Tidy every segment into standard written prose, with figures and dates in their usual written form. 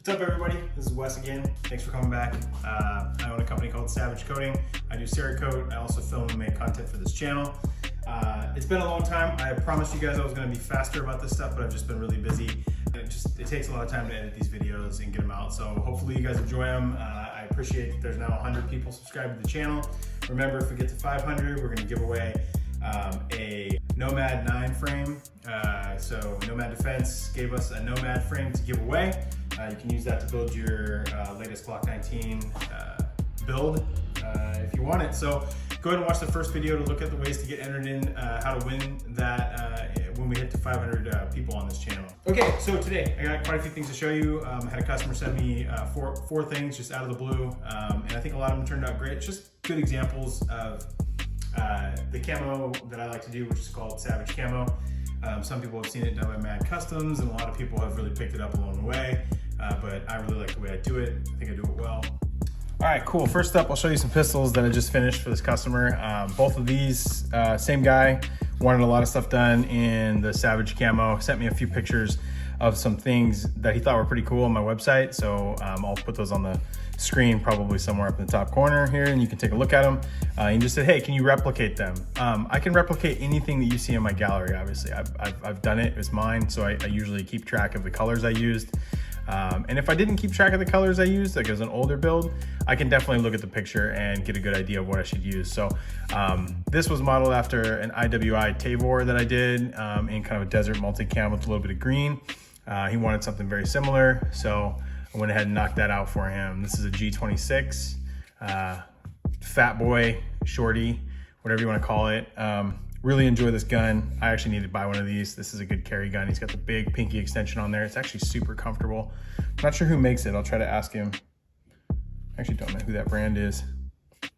What's up, everybody? This is Wes again. Thanks for coming back. I own a company called Cerakote. I do Cerakote. I also film and make content for this channel. It's been a long time. I promised you guys I was going to be faster about this stuff, but I've just been really busy. It takes a lot of time to edit these videos and get them out. So hopefully you guys enjoy them. I appreciate that there's now 100 people subscribed to the channel. Remember, if we get to 500, we're going to give away a Nomad 9 frame. So Nomad Defense gave us a Nomad frame to give away. You can use that to build your latest Glock 19 build if you want it. So go ahead and watch the first video to look at the ways to get entered in, how to win that when we hit to 500 people on this channel. Okay, so today I got quite a few things to show you. I had a customer send me four things just out of the blue, and I think a lot of them turned out great. It's just good examples of the camo that I like to do, which is called Savage Camo. Some people have seen it done by Mad Customs, and a lot of people have really picked it up along the way, but I really like the way I do it. I think I do it well. All right, cool. First up, I'll show you some pistols that I just finished for this customer. Both of these, same guy, wanted a lot of stuff done in the Savage Camo, sent me a few pictures of some things that he thought were pretty cool on my website. So I'll put those on the screen, probably somewhere up in the top corner here, and you can take a look at them. He just said, hey, can you replicate them? I can replicate anything that you see in my gallery, obviously. I've done it, it's mine, so I usually keep track of the colors I used. And if I didn't keep track of the colors I used, like as an older build, I can definitely look at the picture and get a good idea of what I should use. So this was modeled after an IWI Tavor that I did in kind of a desert multi-cam with a little bit of green. He wanted something very similar, so I went ahead and knocked that out for him. This is a G26, fat boy, shorty, whatever you want to call it. Really enjoy this gun. I actually need to buy one of these. This is a good carry gun. He's got the big pinky extension on there. It's actually super comfortable. I'm not sure who makes it. I'll try to ask him. I actually don't know who that brand is.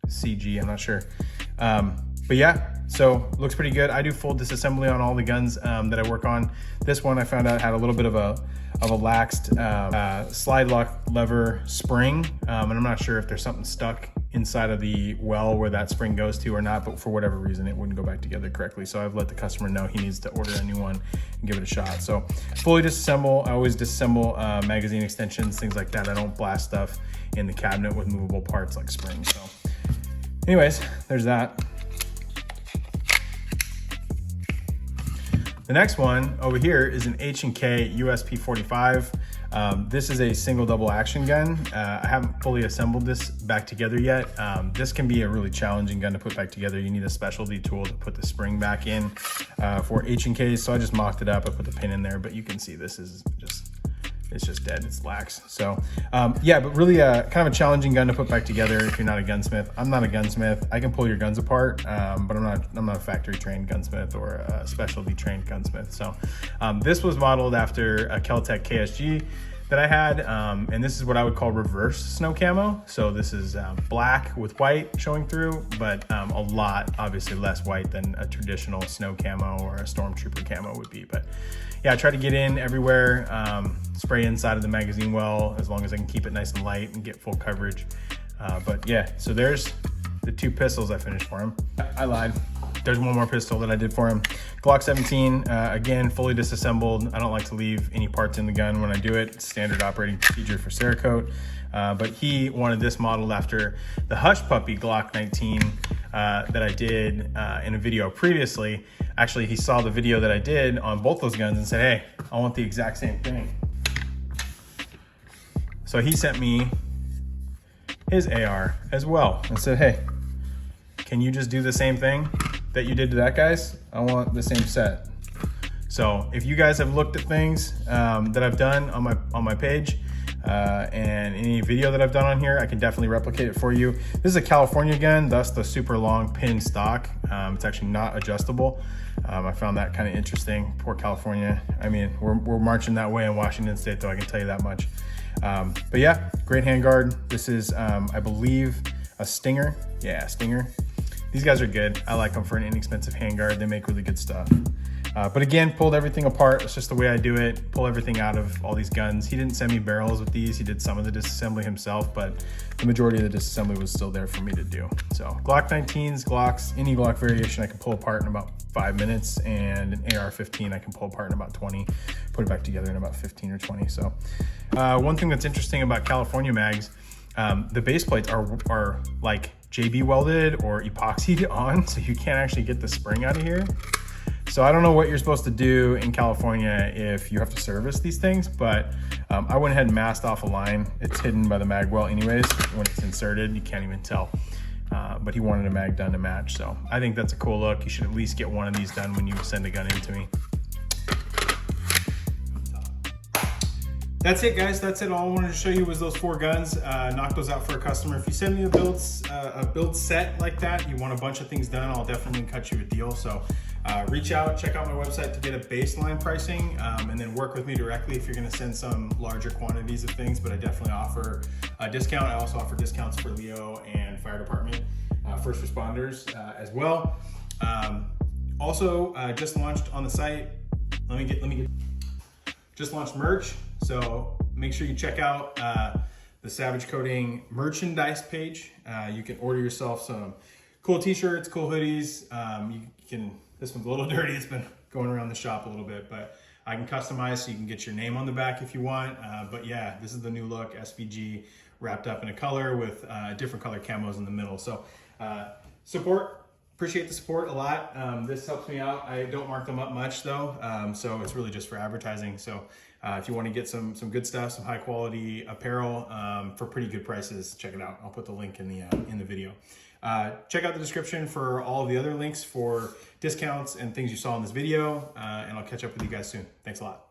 CG, I'm not sure. But yeah, so looks pretty good. I do full disassembly on all the guns that I work on. This one I found out had a little bit of a laxed slide lock lever spring, and I'm not sure if there's something stuck inside of the well where that spring goes to or not, but for whatever reason it wouldn't go back together correctly. So I've let the customer know he needs to order a new one and give it a shot. So fully disassemble. I always disassemble magazine extensions, things like that. I don't blast stuff in the cabinet with movable parts like springs. So anyways, there's that. The next one over here is an HK USP45. This is a single double action gun. I haven't fully assembled this back together yet. This can be a really challenging gun to put back together. You need a specialty tool to put the spring back in for H&Ks. So I just mocked it up. I put the pin in there, but you can see this is it's just dead, it's lax. So yeah, but really kind of a challenging gun to put back together if you're not a gunsmith. I'm not a gunsmith. I can pull your guns apart, but I'm not a factory trained gunsmith or a specialty trained gunsmith. So this was modeled after a Keltec KSG that I had, and this is what I would call reverse snow camo. So this is black with white showing through, but a lot, obviously less white than a traditional snow camo or a stormtrooper camo would be. But yeah, I try to get in everywhere, spray inside of the magazine well, as long as I can keep it nice and light and get full coverage. But yeah, so there's the two pistols I finished for him. I lied. There's one more pistol that I did for him. Glock 17, again, fully disassembled. I don't like to leave any parts in the gun when I do it. It's standard operating procedure for Cerakote. But he wanted this modeled after the Hush Puppy Glock 19 that I did in a video previously. Actually, he saw the video that I did on both those guns and said, hey, I want the exact same thing. So he sent me his AR as well and said, hey, can you just do the same thing that you did to that guy's? I want the same set. So if you guys have looked at things that I've done on my page and any video that I've done on here, I can definitely replicate it for you. This is a California gun, thus the super long pin stock. It's actually not adjustable. I found that kind of interesting. Poor California. I mean, we're marching that way in Washington State, though, I can tell you that much. But yeah, great handguard. This is, I believe, a Stinger. Yeah, Stinger. These guys are good. I like them for an inexpensive handguard. They make really good stuff. But again, pulled everything apart. It's just the way I do it. Pull everything out of all these guns. He didn't send me barrels with these. He did some of the disassembly himself, but the majority of the disassembly was still there for me to do. So Glock 19s, Glocks, any Glock variation I can pull apart in about 5 minutes, and an AR15 I can pull apart in about 20, put it back together in about 15 or 20. So one thing that's interesting about California mags, the base plates are like JB welded or epoxied on, so you can't actually get the spring out of here. So I don't know what you're supposed to do in California if you have to service these things, but I went ahead and masked off a line. It's hidden by the mag well anyways. When it's inserted, you can't even tell. But he wanted a mag done to match, so I think that's a cool look. You should at least get one of these done when you send a gun in to me. That's it, guys. That's it. All I wanted to show you was those 4 guns. Knock those out for a customer. If you send me a build set like that, you want a bunch of things done, I'll definitely cut you a deal. So reach out, check out my website to get a baseline pricing, and then work with me directly if you're going to send some larger quantities of things. But I definitely offer a discount. I also offer discounts for Leo and fire department, first responders as well. Also, just launched on the site. Just launched merch. So make sure you check out the Savage Coating merchandise page. You can order yourself some cool t-shirts, cool hoodies. This one's a little dirty. It's been going around the shop a little bit, but I can customize so you can get your name on the back if you want. But yeah, this is the new look, SVG wrapped up in a color with different color camos in the middle. So appreciate the support a lot. This helps me out. I don't mark them up much though, so it's really just for advertising. So if you want to get some good stuff, some high quality apparel for pretty good prices, check it out. I'll put the link in the video. Check out the description for all of the other links for discounts and things you saw in this video, and I'll catch up with you guys soon. Thanks a lot.